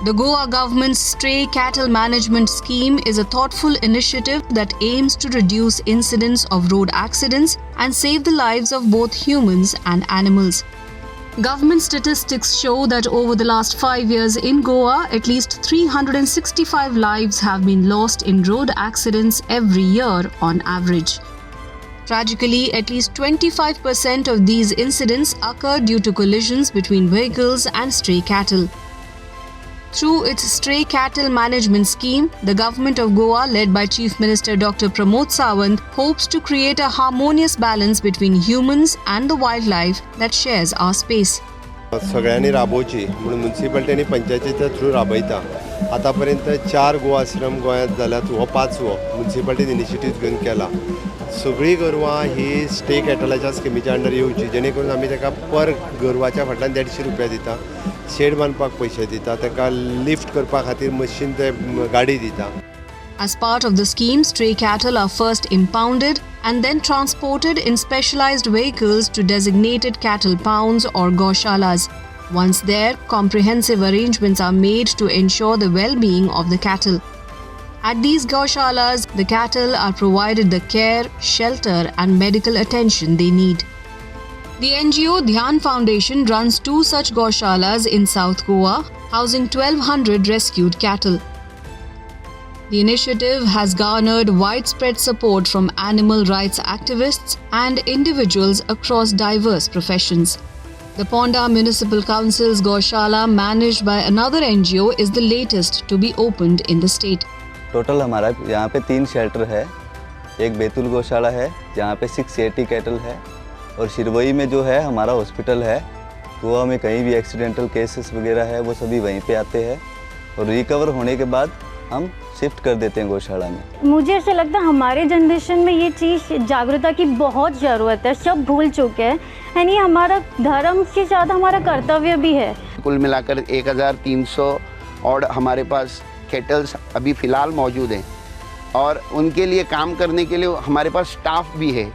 The Goa government's stray cattle management scheme is a thoughtful initiative that aims to reduce incidents of road accidents and save the lives of both humans and animals. Government statistics show that over the last 5 years in Goa, at least 365 lives have been lost in road accidents every year on average. Tragically, at least 25% of these incidents occur due to collisions between vehicles and stray cattle. Through its stray cattle management scheme, the government of Goa, led by Chief Minister Dr. Pramod Sawant, hopes to create a harmonious balance between humans and the wildlife that shares our space. सगळ्यांनी राबोवची म्हणून municipality आनी पंचायतीच्या through राबयता. आतापर्यंत 4 गोआश्रम गोंयांत जाल्यात, हो 5वो म्युनिसिपालिटीन initiative घेवन केला. सगळीं गोरवां ही स्टे कॅटलाच्या स्किमीच्या अंडर येवची, जेणे करून आमी ताका पर गोरवाच्या फाटल्यान 150 रुपया दिता. शेड बांदपाक पयशे दिता, ताका लिफ्ट करपा खातीर मशीन ते गाडी दिता. As part of the scheme, stray cattle are first impounded and then transported in specialized vehicles to designated cattle pounds or gaushalas. Once there, comprehensive arrangements are made to ensure the well-being of the cattle. At these gaushalas, the cattle are provided the care, shelter and medical attention they need. The NGO Dhyan Foundation runs 2 such gaushalas in South Goa, housing 1,200 rescued cattle. The initiative has garnered widespread support from animal rights activists and individuals across diverse professions. The Ponda Municipal Council's Gaushala, managed by another NGO, is the latest to be opened in the state. Total हमारा यहाँ पे 3 shelter है. एक बैतूल गौशाला है जहाँ पे 680 cattle है, और शिरवई में जो है हमारा हॉस्पिटल है. गोवा में कहीं भी एक्सीडेंटल केसेस वगैरह है वो सभी वहीं पे आते हैं, और रिकवर होने के बाद हम शिफ्ट कर देते हैं गौशाला में. मुझे ऐसा लगता है हमारे जनरेशन में ये चीज़ जागरूकता की बहुत ज़रूरत है. सब भूल चुके हैं, यानी हमारा धर्म के साथ हमारा कर्तव्य भी है. कुल मिलाकर 1300 और हमारे पास कैटल्स अभी फ़िलहाल मौजूद हैं, और उनके लिए काम करने के लिए हमारे पास स्टाफ भी है.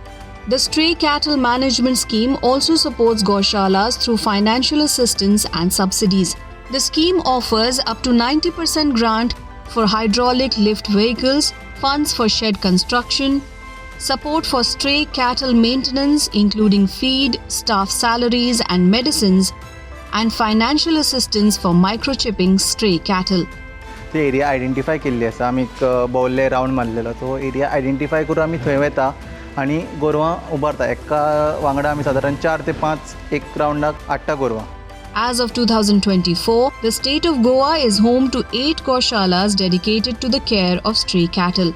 The Stray Cattle Management Scheme also supports gaushalas through financial assistance and subsidies. The scheme offers up to 90% grant for hydraulic lift vehicles, funds for shed construction, support for stray cattle maintenance including feed, staff salaries and medicines, and financial assistance for microchipping stray cattle. ते area identify केल्ली आसा. आमी बोवल्ले round मारलेलो, तो area identify करून आमी थंय वता आनी गोरवां उबारता. एका वांगडा आमी सादारण 4 ते 5 एक रावंडाक 8 गोरवां. As of 2024, the state of Goa is home to 8 gaushalas dedicated to the care of stray cattle.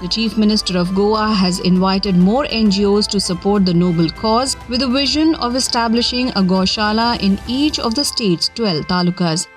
The Chief Minister of Goa has invited more NGOs to support the noble cause with a vision of establishing a gaushala in each of the state's 12 talukas.